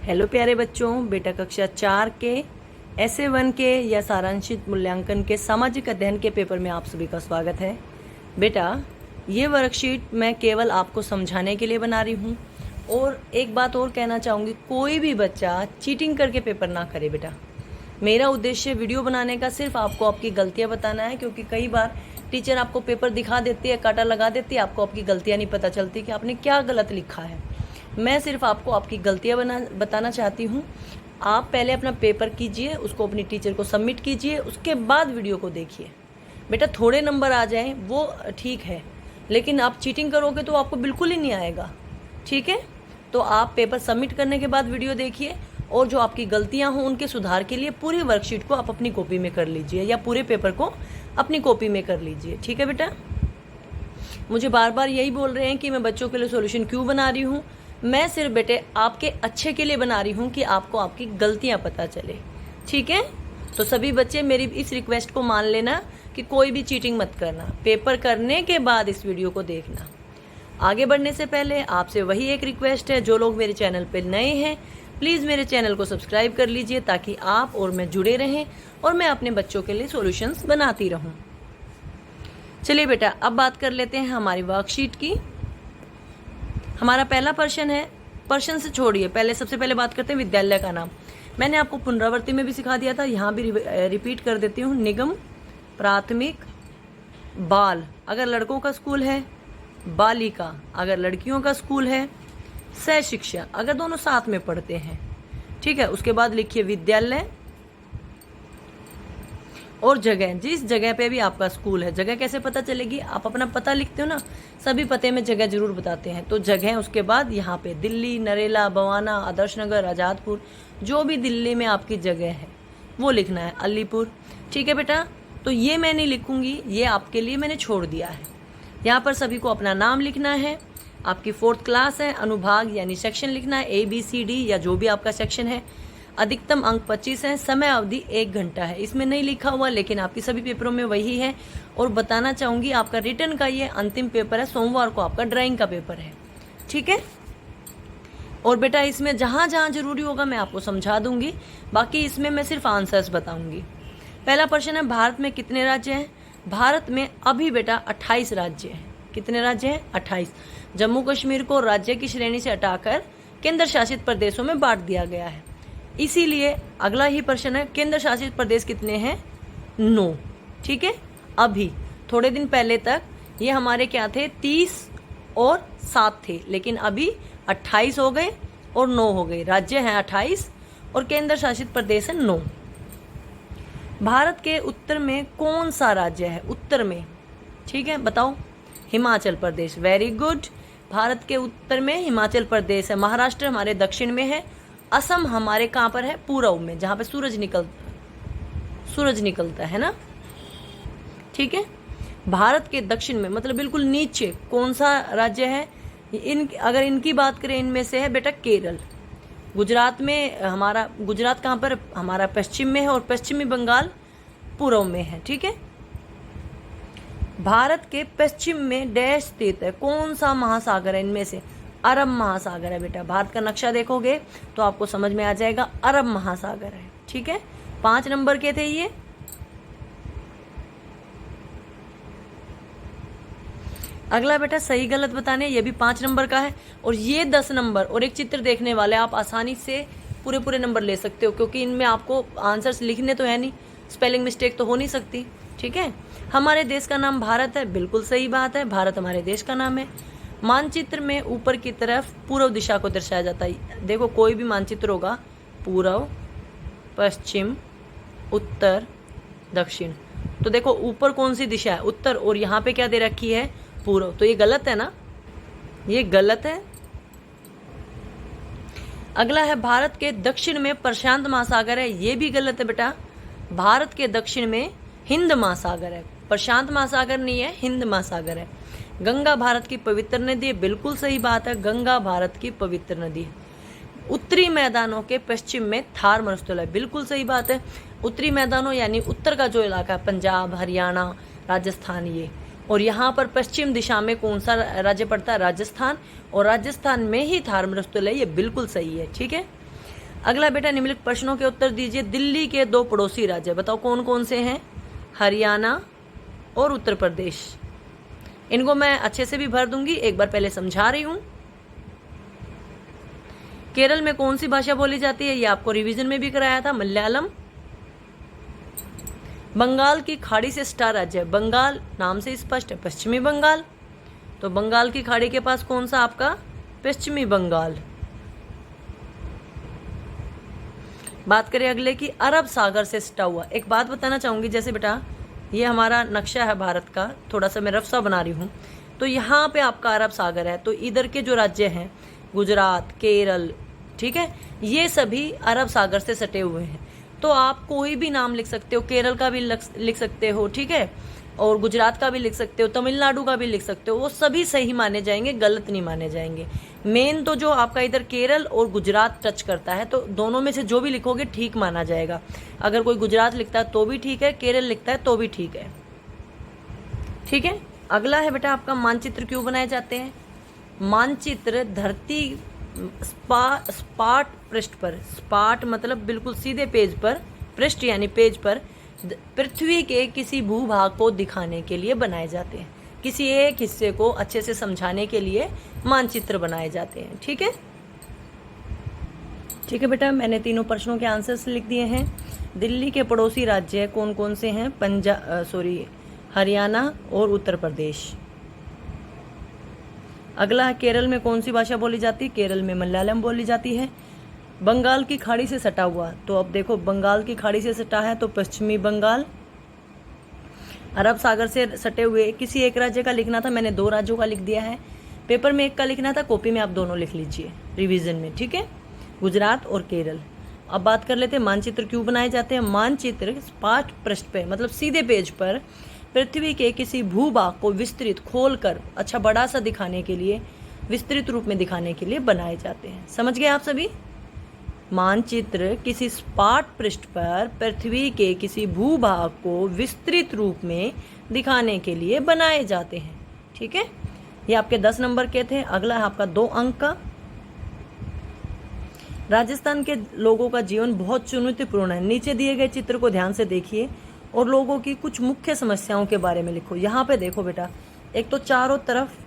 Hello प्यारे बच्चों, बेटा कक्षा 4 के ऐसे 1 के या सारांशित मूल्यांकन के सामाजिक अध्ययन के पेपर में आप सभी का स्वागत है। बेटा, ये वर्कशीट मैं केवल आपको समझाने के लिए बना रही हूँ। और एक बात और कहना चाहूँगी, कोई भी बच्चा चीटिंग करके पेपर ना करे। बेटा, मेरा उद्देश्य वीडियो बनाने का सिर्फ आपको आपकी गलतियाँ बताना है, क्योंकि कई बार टीचर आपको पेपर दिखा देती है, काटा लगा देती है, आपको आपकी गलतियाँ नहीं पता चलती कि आपने क्या गलत लिखा है। मैं सिर्फ आपको आपकी गलतियाँ बताना चाहती हूँ। आप पहले अपना पेपर कीजिए, उसको अपनी टीचर को सबमिट कीजिए, उसके बाद वीडियो को देखिए। बेटा, थोड़े नंबर आ जाएं वो ठीक है, लेकिन आप चीटिंग करोगे तो आपको बिल्कुल ही नहीं आएगा। ठीक है, तो आप पेपर सबमिट करने के बाद वीडियो देखिए, और जो आपकी गलतियाँ हों उनके सुधार के लिए पूरी वर्कशीट को आप अपनी कॉपी में कर लीजिए, या पूरे पेपर को अपनी कॉपी में कर लीजिए। ठीक है बेटा, मुझे बार बार यही बोल रहे हैं कि मैं बच्चों के लिए सॉल्यूशन क्यों बना रही हूँ। मैं सिर्फ बेटे आपके अच्छे के लिए बना रही हूँ कि आपको आपकी गलतियाँ पता चले। ठीक है, तो सभी बच्चे मेरी इस रिक्वेस्ट को मान लेना कि कोई भी चीटिंग मत करना। पेपर करने के बाद इस वीडियो को देखना। आगे बढ़ने से पहले आपसे वही एक रिक्वेस्ट है, जो लोग मेरे चैनल पर नए हैं प्लीज़ मेरे चैनल को सब्सक्राइब कर लीजिए, ताकि आप और मैं जुड़े रहें और मैं अपने बच्चों के लिए सॉल्यूशंस बनाती रहूं। चलिए बेटा, अब बात कर लेते हैं हमारी वर्कशीट की। हमारा पहला प्रश्न है, प्रश्न से छोड़िए, पहले सबसे पहले बात करते हैं विद्यालय का नाम। मैंने आपको पुनरावृत्ति में भी सिखा दिया था, यहाँ भी रिपीट कर देती हूँ। निगम प्राथमिक बाल अगर लड़कों का स्कूल है, बालिका अगर लड़कियों का स्कूल है, सह शिक्षा अगर दोनों साथ में पढ़ते हैं। ठीक है, उसके बाद लिखिए विद्यालय और जगह, जिस जगह पे भी आपका स्कूल है। जगह कैसे पता चलेगी? आप अपना पता लिखते हो ना, सभी पते में जगह जरूर बताते हैं, तो जगह उसके बाद यहाँ पे दिल्ली, नरेला, बवाना, आदर्श नगर, आज़ादपुर, जो भी दिल्ली में आपकी जगह है वो लिखना है। अलीपुर। ठीक है बेटा, तो ये मैं नहीं लिखूंगी, ये आपके लिए मैंने छोड़ दिया है। यहाँ पर सभी को अपना नाम लिखना है। आपकी 4th क्लास है, अनुभाग यानी सेक्शन लिखना है, ABCD या जो भी आपका सेक्शन है। अधिकतम अंक 25 है, समय अवधि 1 घंटा है। इसमें नहीं लिखा हुआ, लेकिन आपकी सभी पेपरों में वही है। और बताना चाहूँगी, आपका रिटर्न का ये अंतिम पेपर है, सोमवार को आपका ड्राइंग का पेपर है। ठीक है, और बेटा इसमें जहाँ जहाँ जरूरी होगा मैं आपको समझा दूंगी, बाकी इसमें मैं सिर्फ आंसर्स बताऊंगी। पहला प्रश्न है, भारत में कितने राज्य हैं? भारत में अभी बेटा 28 राज्य हैं। कितने राज्य हैं? 28। जम्मू कश्मीर को राज्य की श्रेणी से हटाकर केंद्र शासित प्रदेशों में बांट दिया गया है। इसीलिए अगला ही प्रश्न है, केंद्र शासित प्रदेश कितने हैं? 9। ठीक है, अभी थोड़े दिन पहले तक ये हमारे क्या थे? 30 और 7 थे, लेकिन अभी 28 हो गए और 9 हो गए। राज्य हैं 28 और केंद्र शासित प्रदेश है 9। भारत के उत्तर में कौन सा राज्य है? उत्तर में, ठीक है, बताओ। हिमाचल प्रदेश। वेरी गुड, भारत के उत्तर में हिमाचल प्रदेश है। महाराष्ट्र हमारे दक्षिण में है। असम हमारे कहाँ पर है? पूर्व में, जहाँ पे सूरज निकलता है ना। ठीक है, भारत के दक्षिण में मतलब बिल्कुल नीचे कौन सा राज्य है? अगर इनकी बात करें, इनमें से है बेटा केरल। गुजरात में हमारा, गुजरात कहाँ पर? हमारा पश्चिम में है, और पश्चिमी बंगाल पूर्व में है। ठीक है, भारत के पश्चिम में डैश स्थित है, कौन सा महासागर है इनमें से? अरब महासागर है बेटा। भारत का नक्शा देखोगे तो आपको समझ में आ जाएगा, अरब महासागर है। ठीक है, 5 नंबर के थे ये। अगला बेटा सही गलत बताने, ये भी 5 नंबर का है, और ये 10 नंबर और एक चित्र देखने वाले आप आसानी से पूरे नंबर ले सकते हो, क्योंकि इनमें आपको आंसर्स लिखने तो है नहीं, स्पेलिंग मिस्टेक तो हो नहीं सकती। ठीक है, हमारे देश का नाम भारत है, बिल्कुल सही बात है, भारत हमारे देश का नाम है। मानचित्र में ऊपर की तरफ पूर्व दिशा को दर्शाया जाता है। देखो, कोई भी मानचित्र होगा, पूर्व, पश्चिम, उत्तर, दक्षिण, तो देखो ऊपर कौन सी दिशा है? उत्तर, और यहाँ पे क्या दे रखी है? पूर्व। तो ये गलत है ना, ये गलत है। अगला है, भारत के दक्षिण में प्रशांत महासागर है, ये भी गलत है बेटा। भारत के दक्षिण में हिंद महासागर है, प्रशांत महासागर नहीं है, हिंद महासागर है। गंगा भारत की पवित्र नदी है, बिल्कुल सही बात है, गंगा भारत की पवित्र नदी है। उत्तरी मैदानों के पश्चिम में थार मरुस्थल है, बिल्कुल सही बात है। उत्तरी मैदानों यानी उत्तर का जो इलाका है, पंजाब, हरियाणा, राजस्थान, ये, और यहाँ पर पश्चिम दिशा में कौन सा राज्य पड़ता है? राजस्थान, और राजस्थान में ही थार मरुस्थल है, ये बिल्कुल सही है। ठीक है, अगला बेटा निम्नलिखित प्रश्नों के उत्तर दीजिए। दिल्ली के 2 पड़ोसी राज्य बताओ कौन कौन से हैं? हरियाणा और उत्तर प्रदेश। इनको मैं अच्छे से भी भर दूंगी, एक बार पहले समझा रही हूं। केरल में कौन सी भाषा बोली जाती है? ये आपको रिवीजन में भी कराया था, मलयालम। बंगाल की खाड़ी से सटा राज्य, बंगाल नाम से स्पष्ट है, पश्चिमी बंगाल। तो बंगाल की खाड़ी के पास कौन सा आपका? पश्चिमी बंगाल। बात करें अगले की, अरब सागर से सटा हुआ। एक बात बताना चाहूंगी, जैसे बेटा ये हमारा नक्शा है भारत का, थोड़ा सा मैं रफ सा बना रही हूँ, तो यहाँ पे आपका अरब सागर है, तो इधर के जो राज्य हैं गुजरात, केरल, ठीक है, ये सभी अरब सागर से सटे हुए हैं। तो आप कोई भी नाम लिख सकते हो, केरल का भी लिख सकते हो, ठीक है, और गुजरात का भी लिख सकते हो, तमिलनाडु का भी लिख सकते हो, वो सभी सही माने जाएंगे, गलत नहीं माने जाएंगे। मेन तो जो आपका इधर केरल और गुजरात टच करता है, तो दोनों में से जो भी लिखोगे ठीक माना जाएगा। अगर कोई गुजरात लिखता है तो भी ठीक है, केरल लिखता है तो भी ठीक है, ठीक है। अगला है बेटा आपका मानचित्र क्यों बनाए जाते हैं? मानचित्र धरती सपाट पृष्ठ पर, सपाट मतलब बिल्कुल सीधे पेज पर, पृष्ठ यानी पेज पर पृथ्वी के किसी भूभाग को दिखाने के लिए बनाए जाते हैं। किसी एक हिस्से को अच्छे से समझाने के लिए मानचित्र बनाए जाते हैं, ठीक है। ठीक है बेटा, मैंने तीनों प्रश्नों के आंसर्स लिख दिए हैं। दिल्ली के पड़ोसी राज्य कौन कौन से हैं? हरियाणा और उत्तर प्रदेश। अगला, केरल में कौन सी भाषा बोली जाती है? केरल में मलयालम बोली जाती है। बंगाल की खाड़ी से सटा हुआ, तो अब देखो बंगाल की खाड़ी से सटा है तो पश्चिमी बंगाल। अरब सागर से सटे हुए, किसी एक राज्य का लिखना था, मैंने 2 राज्यों का लिख दिया है। पेपर में एक का लिखना था, कॉपी में आप दोनों लिख लीजिए रिवीजन में, ठीक है, गुजरात और केरल। अब बात कर लेते हैं मानचित्र क्यों बनाए जाते हैं। मानचित्र सपाट पृष्ठ पे मतलब सीधे पेज पर पृथ्वी के किसी भूभाग को विस्तृत खोलकर अच्छा बड़ा सा दिखाने के लिए, विस्तृत रूप में दिखाने के लिए बनाए जाते हैं। समझ गए आप सभी? मानचित्र किसी सपाट पृष्ठ पर पृथ्वी के किसी भूभाग को विस्तृत रूप में दिखाने के लिए बनाए जाते हैं, ठीक है। ये आपके 10 नंबर के थे। अगला है आपका 2 अंक का। राजस्थान के लोगों का जीवन बहुत चुनौतीपूर्ण है। नीचे दिए गए चित्र को ध्यान से देखिए और लोगों की कुछ मुख्य समस्याओं के बारे में लिखो। यहाँ पे देखो बेटा, एक तो चारों तरफ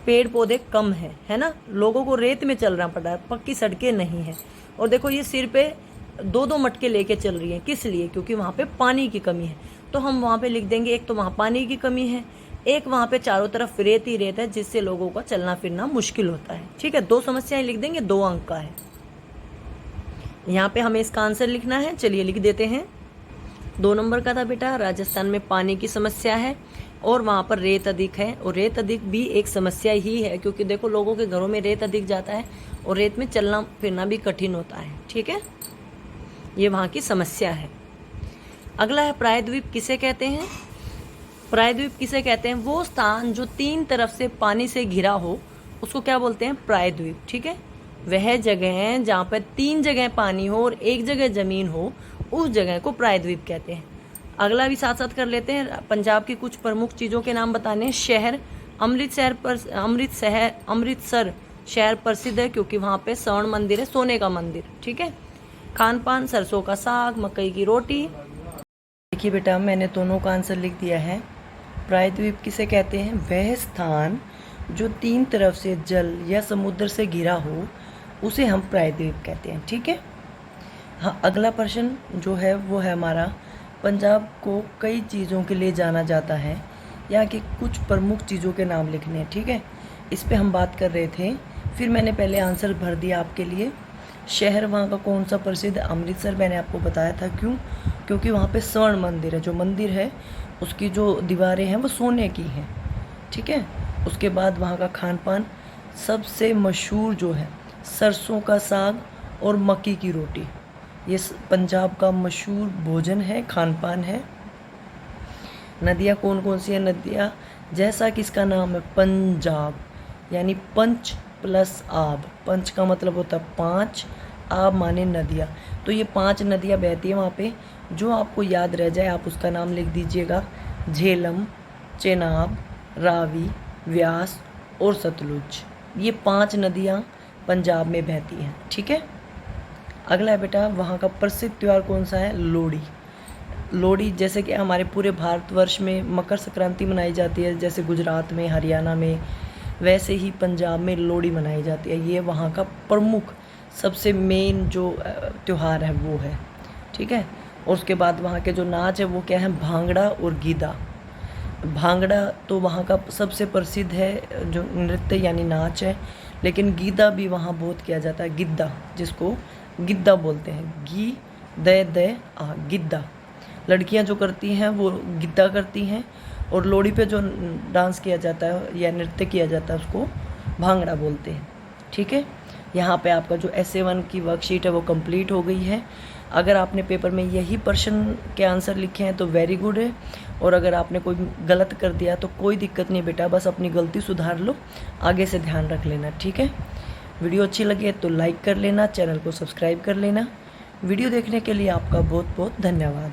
पेड़ पौधे कम है ना, लोगों को रेत में चलना पड़ रहा है, पक्की सड़कें नहीं है। और देखो ये सिर पे 2-2 मटके लेके चल रही हैं, किस लिए? क्योंकि वहाँ पे पानी की कमी है। तो हम वहाँ पे लिख देंगे, एक तो वहाँ पानी की कमी है, एक वहाँ पे चारों तरफ रेत ही रेत है, जिससे लोगों का चलना फिरना मुश्किल होता है, ठीक है। 2 समस्याएं लिख देंगे, 2 अंक का है। यहाँ पे हमें इसका आंसर लिखना है, चलिए लिख देते हैं। 2 नंबर का था बेटा, राजस्थान में पानी की समस्या है और वहाँ पर रेत अधिक है, और रेत अधिक भी एक समस्या ही है, क्योंकि देखो लोगों के घरों में रेत अधिक जाता है और रेत में चलना फिरना भी कठिन होता है, ठीक है। ये वहाँ की समस्या है। अगला है प्रायद्वीप किसे कहते हैं? प्रायद्वीप किसे कहते हैं? वो स्थान जो 3 तरफ से पानी से घिरा हो उसको क्या बोलते हैं? प्रायद्वीप, ठीक है। वह जगह जहाँ पर 3 जगह पानी हो और 1 जगह जमीन हो, उस जगह को प्रायद्वीप कहते हैं। अगला भी साथ साथ कर लेते हैं। पंजाब की कुछ प्रमुख चीज़ों के नाम बताने हैं। शहर अमृतसर शहर प्रसिद्ध है क्योंकि वहाँ पे स्वर्ण मंदिर है, सोने का मंदिर, ठीक है। खान पान सरसों का साग, मकई की रोटी। देखिए बेटा, मैंने दोनों का आंसर लिख दिया है। प्रायद्वीप किसे कहते हैं? वह स्थान जो 3 तरफ से जल या समुद्र से घिरा हो उसे हम प्रायद्वीप कहते हैं, ठीक है। हाँ, अगला प्रश्न जो है वो है हमारा, पंजाब को कई चीज़ों के लिए जाना जाता है, यहाँ की कुछ प्रमुख चीज़ों के नाम लिखने हैं, ठीक है। इस पे हम बात कर रहे थे, फिर मैंने पहले आंसर भर दिया आपके लिए। शहर वहाँ का कौन सा प्रसिद्ध? अमृतसर। मैंने आपको बताया था क्यों, क्योंकि वहाँ पे स्वर्ण मंदिर है, जो मंदिर है उसकी जो दीवारें हैं वो सोने की हैं, ठीक है। उसके बाद वहाँ का खान पान सबसे मशहूर जो है सरसों का साग और मक्की की रोटी, ये पंजाब का मशहूर भोजन है, खान पान है। नदियाँ कौन कौन सी हैं? नदियाँ जैसा कि इसका नाम है पंजाब, यानी पंच प्लस आब। पंच का मतलब होता है 5, आब माने नदियाँ। तो ये 5 नदियाँ बहती हैं वहाँ पे। जो आपको याद रह जाए आप उसका नाम लिख दीजिएगा। झेलम, चेनाब, रावी, व्यास और सतलुज। ये 5 नदियाँ पंजाब में बहती हैं, ठीक है। अगला है बेटा, वहाँ का प्रसिद्ध त्यौहार कौन सा है? लोहड़ी। लोहड़ी जैसे कि हमारे पूरे भारतवर्ष में मकर संक्रांति मनाई जाती है, जैसे गुजरात में, हरियाणा में, वैसे ही पंजाब में लोहड़ी मनाई जाती है। ये वहाँ का प्रमुख सबसे मेन जो त्यौहार है वो है, ठीक है। और उसके बाद वहाँ के जो नाच है वो क्या है? भांगड़ा और गीदा। भांगड़ा तो वहाँ का सबसे प्रसिद्ध है जो नृत्य यानी नाच है, लेकिन गीदा भी वहाँ बहुत किया जाता है। गिद्दा, जिसको गिद्दा बोलते हैं, गी दे आ, गिद्दा। लड़कियाँ जो करती हैं वो गिद्दा करती हैं, और लोहड़ी पे जो डांस किया जाता है या नृत्य किया जाता है उसको भांगड़ा बोलते हैं, ठीक है। यहाँ पे आपका जो SA1 की वर्कशीट है वो कंप्लीट हो गई है। अगर आपने पेपर में यही प्रश्न के आंसर लिखे हैं तो वेरी गुड है, और अगर आपने कोई गलत कर दिया तो कोई दिक्कत नहीं बेटा, बस अपनी गलती सुधार लो, आगे से ध्यान रख लेना, ठीक है। वीडियो अच्छी लगी है तो लाइक कर लेना, चैनल को सब्सक्राइब कर लेना। वीडियो देखने के लिए आपका बहुत बहुत धन्यवाद।